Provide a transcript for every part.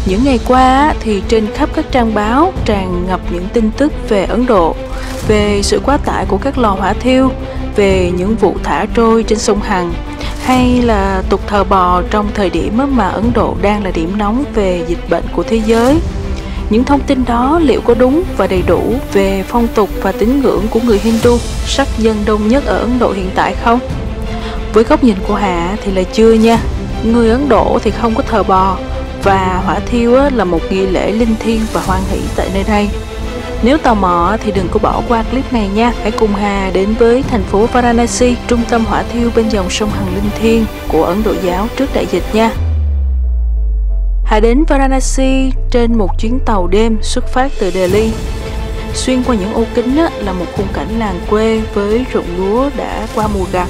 Những ngày qua thì trên khắp các trang báo tràn ngập những tin tức về Ấn Độ, về sự quá tải của các lò hỏa thiêu, về những vụ thả trôi trên sông Hằng, hay là tục thờ bò trong thời điểm mà Ấn Độ đang là điểm nóng về dịch bệnh của thế giới. Những thông tin đó liệu có đúng và đầy đủ về phong tục và tín ngưỡng của người Hindu, sắc dân đông nhất ở Ấn Độ hiện tại không? Với góc nhìn của Hạ thì là chưa nha. Người Ấn Độ thì không có thờ bò, và hỏa thiêu là một nghi lễ linh thiêng và hoan hỷ tại nơi đây. Nếu tò mò thì đừng có bỏ qua clip này nha. Hãy cùng Hà đến với thành phố Varanasi, trung tâm hỏa thiêu bên dòng sông Hằng linh thiêng của Ấn Độ giáo trước đại dịch nha. Hà đến Varanasi trên một chuyến tàu đêm xuất phát từ Delhi. Xuyên qua những ô kính là một khung cảnh làng quê với ruộng lúa đã qua mùa gặt,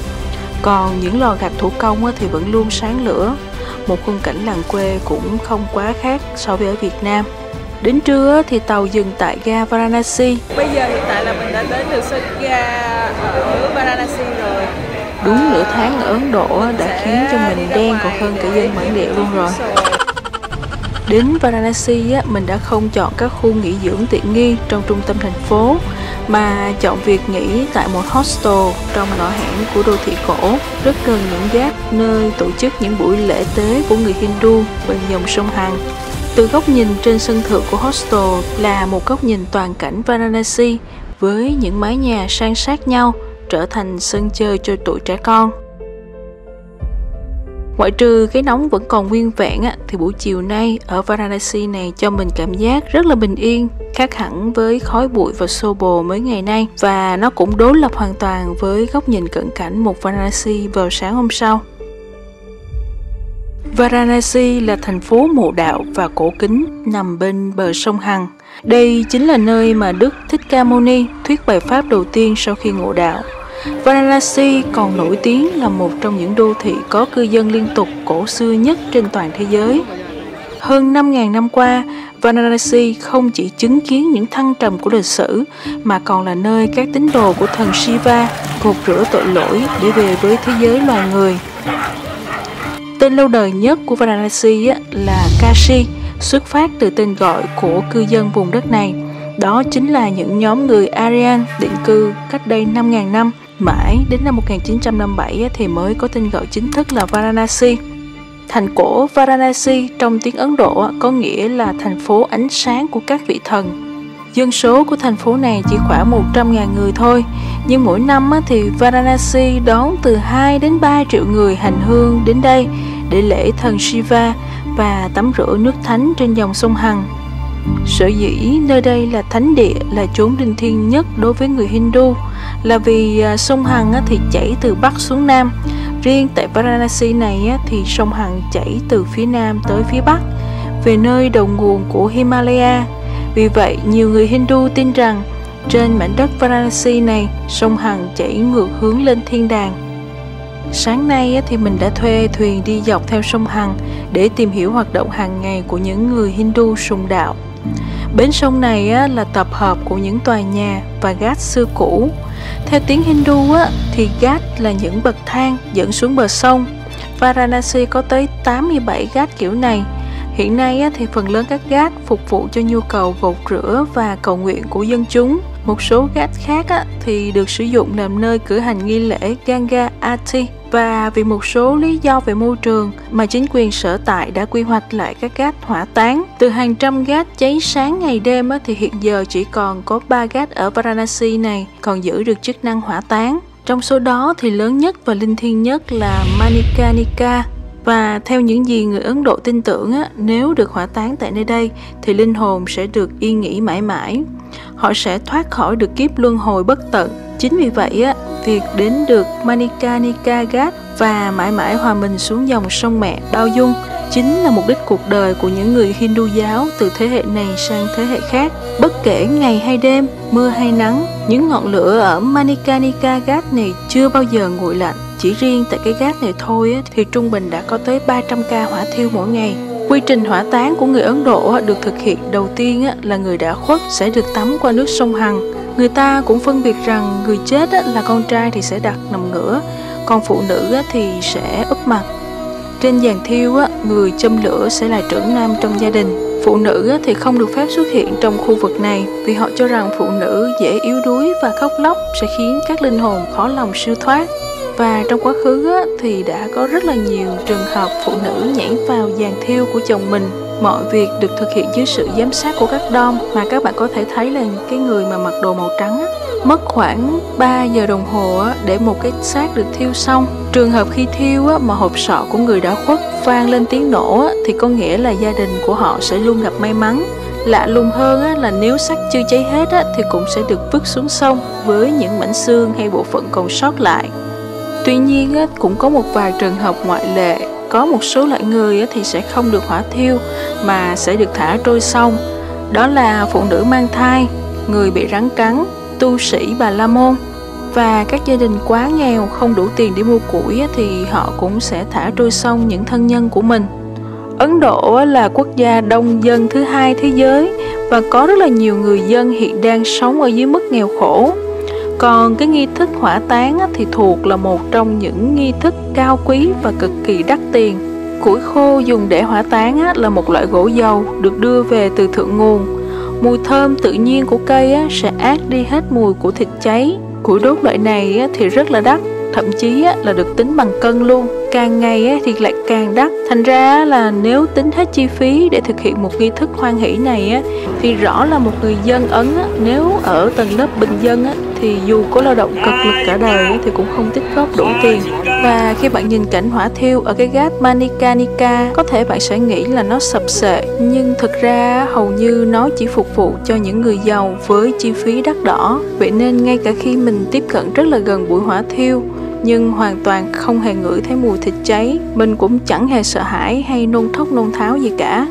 còn những lò gạch thủ công thì vẫn luôn sáng lửa. Một khung cảnh làng quê cũng không quá khác so với ở Việt Nam. Đến trưa thì tàu dừng tại ga Varanasi. Bây giờ hiện tại là mình đã đến được sân ga ở Varanasi rồi. Đúng nửa tháng ở Ấn Độ đã khiến cho mình đen còn hơn cả dân bản địa luôn rồi. Đến Varanasi mình đã không chọn các khu nghỉ dưỡng tiện nghi trong trung tâm thành phố, mà chọn việc nghỉ tại một hostel trong ngõ hẻm của đô thị cổ, rất gần những gác nơi tổ chức những buổi lễ tế của người Hindu bên dòng sông Hằng. Từ góc nhìn trên sân thượng của hostel là một góc nhìn toàn cảnh Varanasi với những mái nhà san sát nhau, trở thành sân chơi cho tụi trẻ con. Ngoại trừ cái nóng vẫn còn nguyên vẹn thì buổi chiều nay ở Varanasi này cho mình cảm giác rất là bình yên, khác hẳn với khói bụi và xô bồ mấy ngày nay, và nó cũng đối lập hoàn toàn với góc nhìn cận cảnh một Varanasi vào sáng hôm sau. Varanasi là thành phố mộ đạo và cổ kính nằm bên bờ sông Hằng. Đây chính là nơi mà Đức Thích Ca Mâu Ni thuyết bài pháp đầu tiên sau khi ngộ đạo. Varanasi còn nổi tiếng là một trong những đô thị có cư dân liên tục cổ xưa nhất trên toàn thế giới. Hơn 5.000 năm qua, Varanasi không chỉ chứng kiến những thăng trầm của lịch sử, mà còn là nơi các tín đồ của thần Shiva gột rửa tội lỗi để về với thế giới loài người. Tên lâu đời nhất của Varanasi là Kashi, xuất phát từ tên gọi của cư dân vùng đất này. Đó chính là những nhóm người Aryan định cư cách đây 5.000 năm, mãi đến năm 1957 thì mới có tên gọi chính thức là Varanasi. Thành cổ Varanasi trong tiếng Ấn Độ có nghĩa là thành phố ánh sáng của các vị thần. Dân số của thành phố này chỉ khoảng 100.000 người thôi, nhưng mỗi năm thì Varanasi đón từ 2 đến 3 triệu người hành hương đến đây để lễ thần Shiva và tắm rửa nước thánh trên dòng sông Hằng. Sở dĩ nơi đây là thánh địa, là chốn linh thiêng nhất đối với người Hindu là vì sông Hằng thì chảy từ Bắc xuống Nam. Riêng tại Varanasi này thì sông Hằng chảy từ phía Nam tới phía Bắc, về nơi đầu nguồn của Himalaya. Vì vậy, nhiều người Hindu tin rằng trên mảnh đất Varanasi này, sông Hằng chảy ngược hướng lên thiên đàng. Sáng nay thì mình đã thuê thuyền đi dọc theo sông Hằng để tìm hiểu hoạt động hàng ngày của những người Hindu sùng đạo. Bến sông này là tập hợp của những tòa nhà và ghat xưa cũ. Theo tiếng Hindu thì ghat là những bậc thang dẫn xuống bờ sông. Varanasi có tới 87 ghat kiểu này. Hiện nay thì phần lớn các ghat phục vụ cho nhu cầu gột rửa và cầu nguyện của dân chúng. Một số ghat khác thì được sử dụng làm nơi cử hành nghi lễ Ganga Aarti, và vì một số lý do về môi trường mà chính quyền sở tại đã quy hoạch lại các ghat hỏa táng. Từ hàng trăm ghat cháy sáng ngày đêm thì hiện giờ chỉ còn có 3 ghat ở Varanasi này còn giữ được chức năng hỏa táng. Trong số đó thì lớn nhất và linh thiêng nhất là Manikarnika. Và theo những gì người Ấn Độ tin tưởng nếu được hỏa táng tại nơi đây thì linh hồn sẽ được yên nghỉ mãi mãi. Họ sẽ thoát khỏi được kiếp luân hồi bất tận. Chính vì vậy việc đến được Manikarnika Ghat và mãi mãi hòa mình xuống dòng sông mẹ bao dung chính là mục đích cuộc đời của những người Hindu giáo từ thế hệ này sang thế hệ khác. Bất kể ngày hay đêm, mưa hay nắng, những ngọn lửa ở Manikarnika Ghat này chưa bao giờ nguội lạnh. Chỉ riêng tại cái ghat này thôi thì trung bình đã có tới 300 ca hỏa thiêu mỗi ngày. Quy trình hỏa táng của người Ấn Độ được thực hiện đầu tiên là người đã khuất sẽ được tắm qua nước sông Hằng. Người ta cũng phân biệt rằng người chết là con trai thì sẽ đặt nằm ngửa, còn phụ nữ thì sẽ úp mặt. Trên giàn thiêu người châm lửa sẽ là trưởng nam trong gia đình. Phụ nữ thì không được phép xuất hiện trong khu vực này vì họ cho rằng phụ nữ dễ yếu đuối và khóc lóc sẽ khiến các linh hồn khó lòng siêu thoát. Và trong quá khứ thì đã có rất là nhiều trường hợp phụ nữ nhảy vào giàn thiêu của chồng mình. Mọi việc được thực hiện dưới sự giám sát của các dom, mà các bạn có thể thấy là cái người mà mặc đồ màu trắng mất khoảng 3 giờ đồng hồ để một cái xác được thiêu xong. Trường hợp khi thiêu mà hộp sọ của người đã khuất vang lên tiếng nổ thì có nghĩa là gia đình của họ sẽ luôn gặp may mắn. Lạ lùng hơn là nếu xác chưa cháy hết thì cũng sẽ được vứt xuống sông với những mảnh xương hay bộ phận còn sót lại. Tuy nhiên cũng có một vài trường hợp ngoại lệ. Có một số loại người thì sẽ không được hỏa thiêu mà sẽ được thả trôi sông. Đó là phụ nữ mang thai, người bị rắn cắn, tu sĩ Bà La Môn. Và các gia đình quá nghèo không đủ tiền để mua củi thì họ cũng sẽ thả trôi sông những thân nhân của mình. Ấn Độ là quốc gia đông dân thứ 2 thế giới và có rất là nhiều người dân hiện đang sống ở dưới mức nghèo khổ. Còn cái nghi thức hỏa táng thì thuộc là một trong những nghi thức cao quý và cực kỳ đắt tiền. Củi khô dùng để hỏa táng là một loại gỗ dầu được đưa về từ thượng nguồn. Mùi thơm tự nhiên của cây sẽ át đi hết mùi của thịt cháy. Củi đốt loại này thì rất là đắt, thậm chí là được tính bằng cân luôn. Càng ngày thì lại càng đắt. Thành ra là nếu tính hết chi phí để thực hiện một nghi thức hoan hỷ này thì rõ là một người dân Ấn nếu ở tầng lớp bình dân thì dù có lao động cực lực cả đời thì cũng không tích góp đủ tiền. Và khi bạn nhìn cảnh hỏa thiêu ở cái gác Manikanika, có thể bạn sẽ nghĩ là nó sập sệ, nhưng thực ra hầu như nó chỉ phục vụ cho những người giàu với chi phí đắt đỏ. Vậy nên ngay cả khi mình tiếp cận rất là gần buổi hỏa thiêu nhưng hoàn toàn không hề ngửi thấy mùi thịt cháy, mình cũng chẳng hề sợ hãi hay nôn thốc nôn tháo gì cả.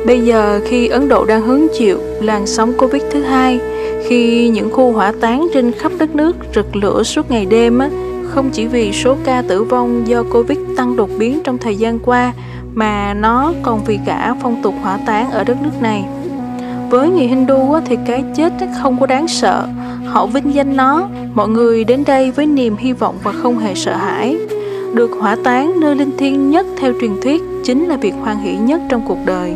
Bây giờ khi Ấn Độ đang hứng chịu làn sóng Covid thứ 2, khi những khu hỏa táng trên khắp đất nước rực lửa suốt ngày đêm không chỉ vì số ca tử vong do Covid tăng đột biến trong thời gian qua, mà nó còn vì cả phong tục hỏa táng ở đất nước này. Với người Hindu thì cái chết không có đáng sợ, họ vinh danh nó. Mọi người đến đây với niềm hy vọng và không hề sợ hãi. Được hỏa táng nơi linh thiêng nhất theo truyền thuyết chính là việc hoan hỷ nhất trong cuộc đời.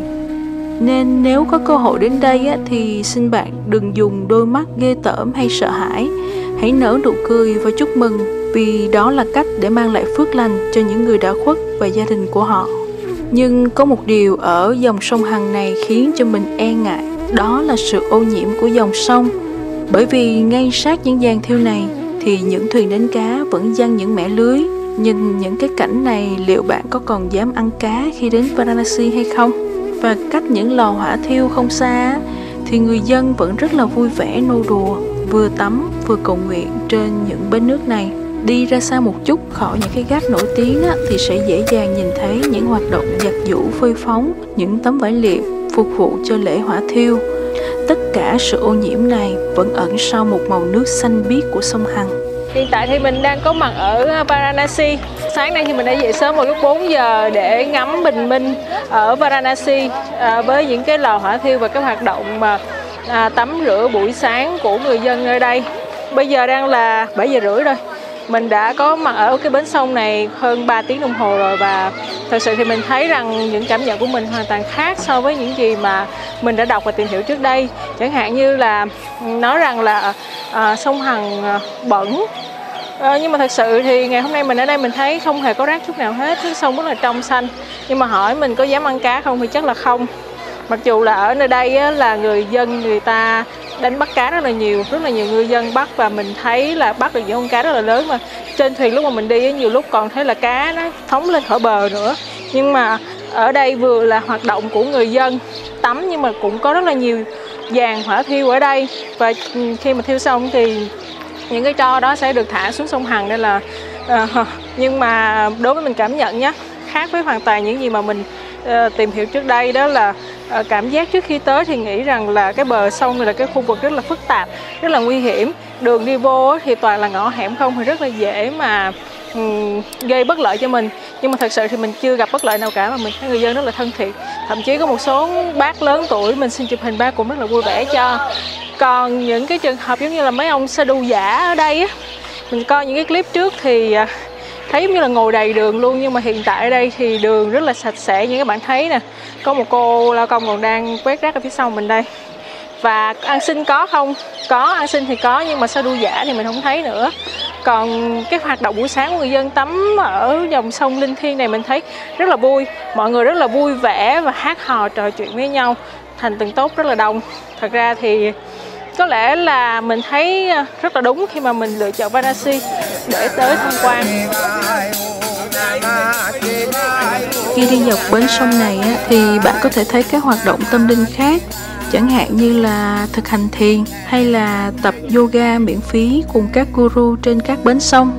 Nên nếu có cơ hội đến đây thì xin bạn đừng dùng đôi mắt ghê tởm hay sợ hãi. Hãy nở nụ cười và chúc mừng, vì đó là cách để mang lại phước lành cho những người đã khuất và gia đình của họ. Nhưng có một điều ở dòng sông Hằng này khiến cho mình e ngại, đó là sự ô nhiễm của dòng sông. Bởi vì ngay sát những giàn thiêu này thì những thuyền đánh cá vẫn giăng những mẻ lưới. Nhìn những cái cảnh này, liệu bạn có còn dám ăn cá khi đến Varanasi hay không? Và cách những lò hỏa thiêu không xa thì người dân vẫn rất là vui vẻ nô đùa, vừa tắm vừa cầu nguyện trên những bến nước này. Đi ra xa một chút khỏi những cái gác nổi tiếng thì sẽ dễ dàng nhìn thấy những hoạt động giặt giũ phơi phóng, những tấm vải liệm phục vụ cho lễ hỏa thiêu. Tất cả sự ô nhiễm này vẫn ẩn sau một màu nước xanh biếc của sông Hằng. Hiện tại thì mình đang có mặt ở Varanasi. Sáng nay thì mình đã dậy sớm vào lúc 4 giờ để ngắm bình minh ở Varanasi với những cái lò hỏa thiêu và các hoạt động mà tắm rửa buổi sáng của người dân nơi đây. Bây giờ đang là 7 giờ rưỡi rồi. Mình đã có mặt ở cái bến sông này hơn 3 tiếng đồng hồ rồi, và thật sự thì mình thấy rằng những cảm nhận của mình hoàn toàn khác so với những gì mà mình đã đọc và tìm hiểu trước đây. Chẳng hạn như là nói rằng là sông Hằng bẩn, nhưng mà thật sự thì ngày hôm nay mình ở đây mình thấy không hề có rác chút nào hết, nước sông rất là trong xanh. Nhưng mà hỏi mình có dám ăn cá không thì chắc là không. Mặc dù là ở nơi đây là người dân người ta đánh bắt cá rất là nhiều ngư dân bắt, và mình thấy là bắt được những con cá rất là lớn, mà trên thuyền lúc mà mình đi nhiều lúc còn thấy là cá nó phóng lên khỏi bờ nữa. Nhưng mà ở đây vừa là hoạt động của người dân tắm, nhưng mà cũng có rất là nhiều giàn hỏa thiêu ở đây, và khi mà thiêu xong thì những cái tro đó sẽ được thả xuống sông Hằng. Nên là nhưng mà đối với mình cảm nhận nhé, khác với hoàn toàn những gì mà mình tìm hiểu trước đây. Đó là cảm giác trước khi tới thì nghĩ rằng là cái bờ sông này là cái khu vực rất là phức tạp, rất là nguy hiểm. Đường đi vô thì toàn là ngõ hẻm không, thì rất là dễ mà gây bất lợi cho mình. Nhưng mà thật sự thì mình chưa gặp bất lợi nào cả, mà mình thấy người dân rất là thân thiện. Thậm chí có một số bác lớn tuổi mình xin chụp hình bác cũng rất là vui vẻ cho. Còn những cái trường hợp giống như là mấy ông sa đu giả ở đây á, mình coi những cái clip trước thì thấy giống như là ngồi đầy đường luôn. Nhưng mà hiện tại ở đây thì đường rất là sạch sẽ, như các bạn thấy nè. Có một cô lao công còn đang quét rác ở phía sau mình đây. Và ăn xin có không? Có, ăn xin thì có, nhưng mà sao đu dã thì mình không thấy nữa. Còn cái hoạt động buổi sáng của người dân tắm ở dòng sông Linh Thiên này mình thấy rất là vui. Mọi người rất là vui vẻ và hát hò trò chuyện với nhau, thành từng tốp rất là đông. Thật ra thì có lẽ là mình thấy rất là đúng khi mà mình lựa chọn Varanasi để tới tham quan. Khi đi dọc bến sông này thì bạn có thể thấy các hoạt động tâm linh khác, chẳng hạn như là thực hành thiền hay là tập yoga miễn phí cùng các guru trên các bến sông.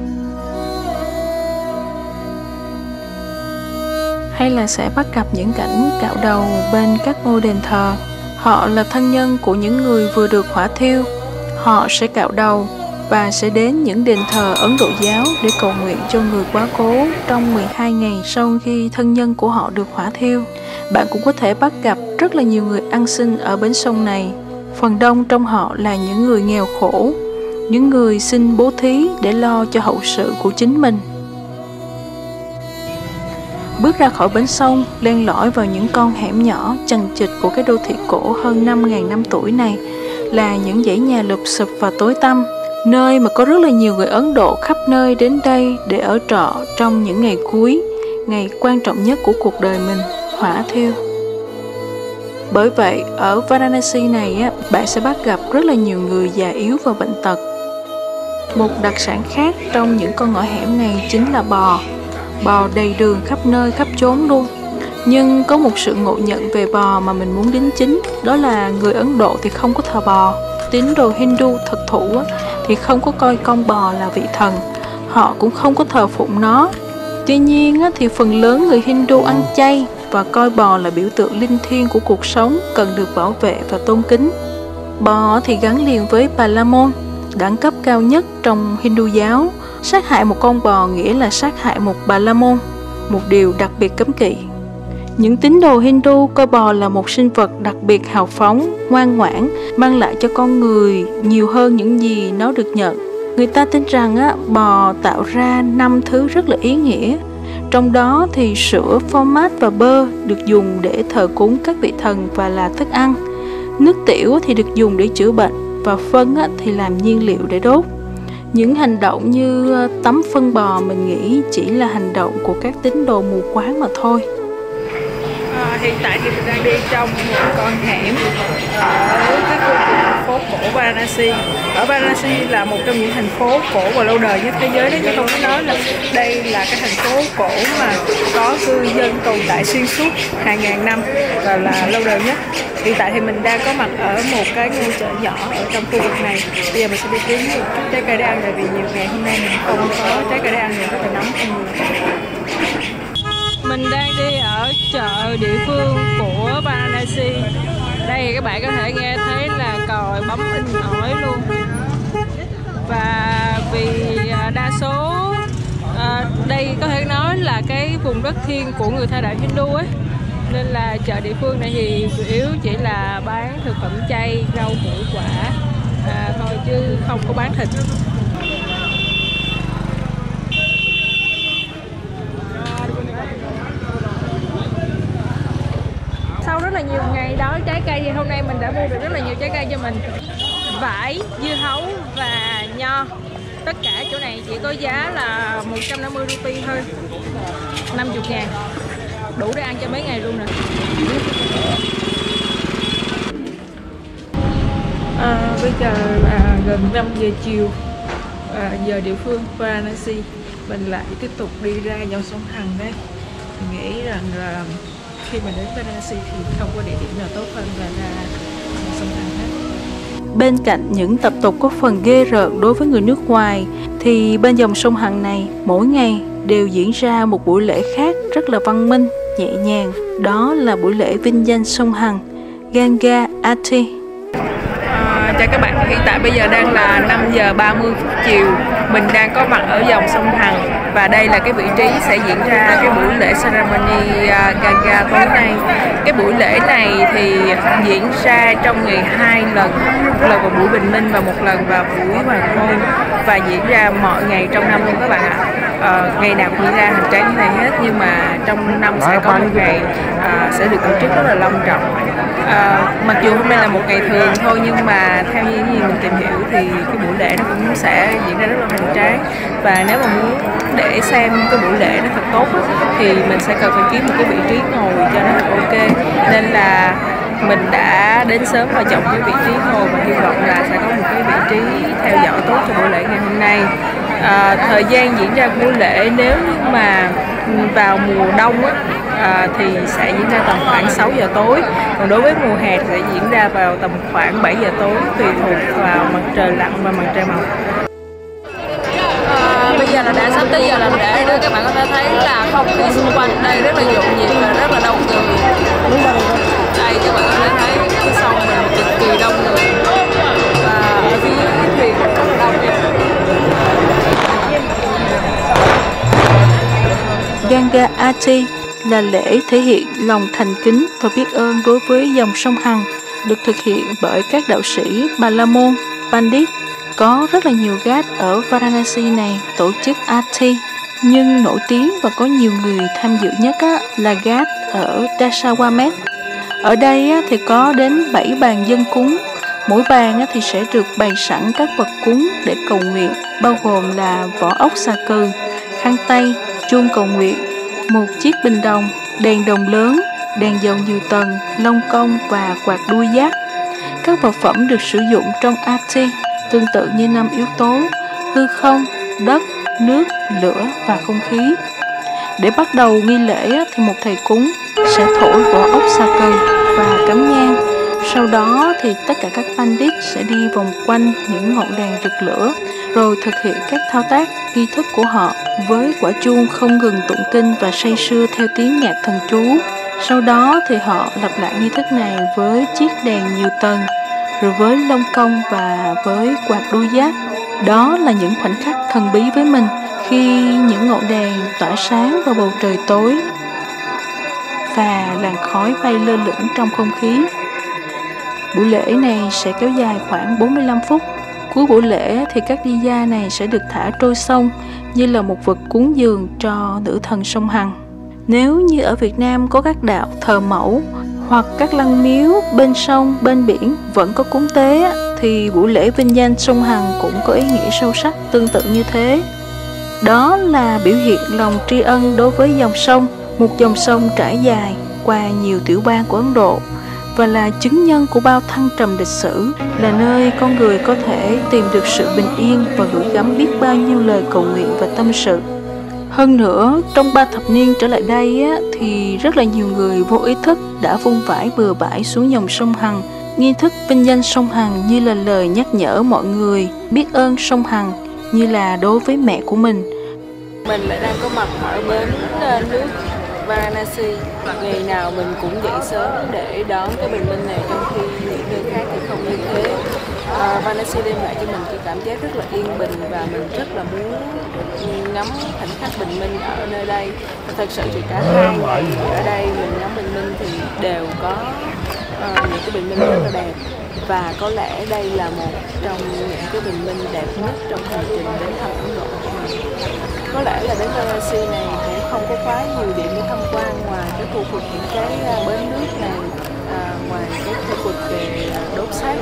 Hay là sẽ bắt gặp những cảnh cạo đầu bên các ngôi đền thờ. Họ là thân nhân của những người vừa được hỏa thiêu. Họ sẽ cạo đầu và sẽ đến những đền thờ Ấn Độ giáo để cầu nguyện cho người quá cố trong 12 ngày sau khi thân nhân của họ được hỏa thiêu. Bạn cũng có thể bắt gặp rất là nhiều người ăn xin ở bến sông này. Phần đông trong họ là những người nghèo khổ, những người xin bố thí để lo cho hậu sự của chính mình. Bước ra khỏi bến sông, len lỏi vào những con hẻm nhỏ chằng chịt của cái đô thị cổ hơn 5.000 năm tuổi này là những dãy nhà lụp xụp và tối tăm, nơi mà có rất là nhiều người Ấn Độ khắp nơi đến đây để ở trọ trong những ngày cuối, ngày quan trọng nhất của cuộc đời mình, hỏa thiêu. Bởi vậy, ở Varanasi này bạn sẽ bắt gặp rất là nhiều người già yếu và bệnh tật. Một đặc sản khác trong những con ngõ hẻm này chính là bò. Bò đầy đường khắp nơi khắp chốn luôn. Nhưng có một sự ngộ nhận về bò mà mình muốn đính chính, đó là người Ấn Độ thì không có thờ bò. Tín đồ Hindu thực thụ thì không có coi con bò là vị thần. Họ cũng không có thờ phụng nó. Tuy nhiên thì phần lớn người Hindu ăn chay và coi bò là biểu tượng linh thiêng của cuộc sống, cần được bảo vệ và tôn kính. Bò thì gắn liền với Bà La Môn, đẳng cấp cao nhất trong Hindu giáo. Sát hại một con bò nghĩa là sát hại một Bà La Môn, một điều đặc biệt cấm kỵ. Những tín đồ Hindu coi bò là một sinh vật đặc biệt hào phóng, ngoan ngoãn, mang lại cho con người nhiều hơn những gì nó được nhận. Người ta tin rằng bò tạo ra 5 thứ rất là ý nghĩa. Trong đó thì sữa, phô mát và bơ được dùng để thờ cúng các vị thần và là thức ăn. Nước tiểu thì được dùng để chữa bệnh và phân thì làm nhiên liệu để đốt. Những hành động như tắm phân bò mình nghĩ chỉ là hành động của các tín đồ mù quáng mà thôi. Hiện tại thì mình đang đi trong một con hẻm ở cái khu vực thành phố cổ Varanasi. Ở Varanasi là một trong những thành phố cổ và lâu đời nhất thế giới đó, chứ không có nói là đây là cái thành phố cổ mà có cư dân tồn tại xuyên suốt hàng ngàn năm và là lâu đời nhất. Hiện tại thì mình đang có mặt ở một cái ngôi chợ nhỏ ở trong khu vực này. Bây giờ mình sẽ đi kiếm một chút trái cây để ăn, tại vì nhiều ngày hôm nay mình không có trái cây để ăn, nhiều rất là nóng trong người. Mình đang đi ở chợ địa phương của Varanasi. Đây thì các bạn có thể nghe thấy là còi bấm in ỏi luôn. Và vì đa số đây có thể nói là cái vùng đất thiêng của người theo đạo Hindu ấy, nên là chợ địa phương này thì chủ yếu chỉ là bán thực phẩm chay, rau củ quả thôi, chứ không có bán thịt. Sau rất là nhiều ngày đói trái cây thì hôm nay mình đã mua được rất là nhiều trái cây cho mình. Vải, dưa hấu và nho. Tất cả chỗ này chỉ có giá là 150 rupee thôi, 50.000. Đủ để ăn cho mấy ngày luôn nè. Bây giờ là gần 5 giờ chiều, giờ địa phương Varanasi. Mình lại tiếp tục đi ra dòng sông Hằng đây. Mình nghĩ rằng là khi mà đến Varanasi thì không có địa điểm nào tốt hơn là ra sông Hằng hết. Bên cạnh những tập tục có phần ghê rợn đối với người nước ngoài, thì bên dòng sông Hằng này mỗi ngày đều diễn ra một buổi lễ khác rất là văn minh, nhẹ nhàng. Đó là buổi lễ vinh danh sông Hằng, Ganga Aarti. Chào các bạn, hiện tại bây giờ đang là 5 giờ 30 phút chiều. Mình đang có mặt ở dòng sông Hằng và đây là cái vị trí sẽ diễn ra cái buổi lễ ceremony Ganga tối nay. Cái buổi lễ này thì diễn ra trong ngày 2 lần, một lần vào buổi bình minh và một lần vào buổi hoàng hôn, và diễn ra mọi ngày trong năm luôn các bạn ạ. ngày nào cũng diễn ra hành tráng như này hết, nhưng mà trong năm sẽ có một ngày sẽ được tổ chức rất là long trọng. Mặc dù hôm nay là một ngày thường thôi, nhưng mà theo như mình tìm hiểu thì cái buổi lễ nó cũng sẽ diễn ra rất là hoành tráng. Và nếu mà muốn để xem cái buổi lễ nó thật tốt thì mình sẽ cần phải kiếm một cái vị trí ngồi cho nó thật ok, nên là mình đã đến sớm và chọn cái vị trí ngồi và hy vọng là sẽ có một cái vị trí theo dõi tốt cho buổi lễ ngày hôm nay. Thời gian diễn ra buổi lễ nếu như mà vào mùa đông thì sẽ diễn ra tầm khoảng 6 giờ tối, còn đối với mùa hè thì sẽ diễn ra vào tầm khoảng 7 giờ tối, tùy thuộc vào mặt trời lặn và mặt trời mọc. Bây giờ là đã sắp tới giờ làm lễ rồi, các bạn có thể thấy là không khí xung quanh đây rất là nhộn nhịp và rất là đông người. Đây các bạn có thể thấy phía sau mình cực kỳ đông người, và ở phía dưới thuyền rất là đông. Ganga Aarti là lễ thể hiện lòng thành kính và biết ơn đối với dòng sông Hằng, được thực hiện bởi các đạo sĩ Bà La Môn, Pandit. Có rất là nhiều ghat ở Varanasi này tổ chức Aarti, nhưng nổi tiếng và có nhiều người tham dự nhất là ghat ở Dashawamet. Ở đây thì có đến 7 bàn dân cúng, mỗi bàn thì sẽ được bày sẵn các vật cúng để cầu nguyện, bao gồm là vỏ ốc xà cừ, khăn tay, chuông cầu nguyện, một chiếc bình đồng, đèn đồng lớn, đèn dầu nhiều tầng, lông công và quạt đuôi giác. Các vật phẩm được sử dụng trong Aarti tương tự như 5 yếu tố: hư không, đất, nước, lửa và không khí. Để bắt đầu nghi lễ thì một thầy cúng sẽ thổi vỏ ốc xà cừ và cắm nhang. Sau đó thì tất cả các pandit sẽ đi vòng quanh những ngọn đèn rực lửa, rồi thực hiện các thao tác nghi thức của họ với quả chuông không ngừng tụng kinh và say sưa theo tiếng nhạc thần chú. Sau đó thì họ lặp lại nghi thức này với chiếc đèn nhiều tầng, rồi với lông công và với quạt đuôi giác. Đó là những khoảnh khắc thần bí với mình khi những ngọn đèn tỏa sáng vào bầu trời tối và làn khói bay lơ lửng trong không khí. Buổi lễ này sẽ kéo dài khoảng 45 phút. Cuối buổi lễ thì các diya này sẽ được thả trôi sông như là một vật cúng dường cho nữ thần sông Hằng. Nếu như ở Việt Nam có các đạo thờ mẫu hoặc các lăng miếu bên sông, bên biển vẫn có cúng tế, thì buổi lễ vinh danh sông Hằng cũng có ý nghĩa sâu sắc tương tự như thế. Đó là biểu hiện lòng tri ân đối với dòng sông, một dòng sông trải dài qua nhiều tiểu bang của Ấn Độ, và là chứng nhân của bao thăng trầm lịch sử, là nơi con người có thể tìm được sự bình yên và gửi gắm biết bao nhiêu lời cầu nguyện và tâm sự. Hơn nữa, trong 3 thập niên trở lại đây thì rất là nhiều người vô ý thức đã vung vãi bừa bãi xuống dòng sông Hằng. Nghi thức vinh danh sông Hằng như là lời nhắc nhở mọi người biết ơn sông Hằng như là đối với mẹ của mình. Mình lại đang có mặt ở bến nước Varanasi. Ngày nào mình cũng dậy sớm để đón cái bình minh này, trong khi những nơi khác thì không như thế. Varanasi đem lại cho mình cái cảm giác rất là yên bình, và mình rất là muốn ngắm khoảnh khắc bình minh ở nơi đây. Và thật sự thì cả 2 ngày ở đây mình ngắm bình minh thì đều có những cái bình minh rất là đẹp, và có lẽ đây là một trong những cái bình minh đẹp nhất trong hành trình đến thăm Ấn Độ của mình. Có lẽ là đến Varanasi này cũng không có quá nhiều điểm để tham quan ngoài cái khu vực những cái bến nước này, ngoài cái khu vực về đốt xác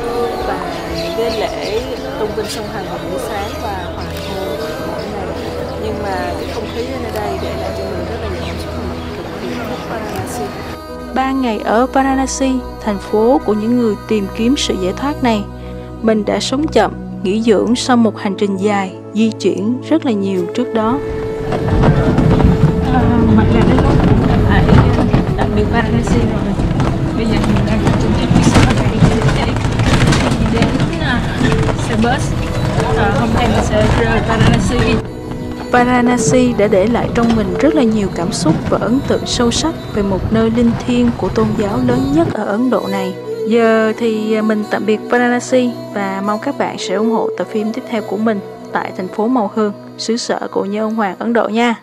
và những cái lễ tôn vinh sông Hằng vào buổi sáng và hoàng hôn mỗi ngày. Nhưng mà cái không khí ở nơi đây để lại cho mình rất là nhiều cảm xúc, mình cực kỳ thích Varanasi. 3 ngày ở Varanasi, thành phố của những người tìm kiếm sự giải thoát này, mình đã sống chậm, nghỉ dưỡng sau một hành trình dài, di chuyển rất là nhiều trước đó. Mặt là đến lúc phải đặt được Varanasi rồi. Bây giờ mình đang trên chiếc xe này để đến xe bus. Hôm nay mình sẽ rời Varanasi. Varanasi đã để lại trong mình rất là nhiều cảm xúc và ấn tượng sâu sắc về một nơi linh thiêng của tôn giáo lớn nhất ở Ấn Độ này. Giờ thì mình tạm biệt Varanasi và mong các bạn sẽ ủng hộ tập phim tiếp theo của mình tại thành phố Màu Hương, xứ sở của Nhớ Ông Hoàng Ấn Độ nha.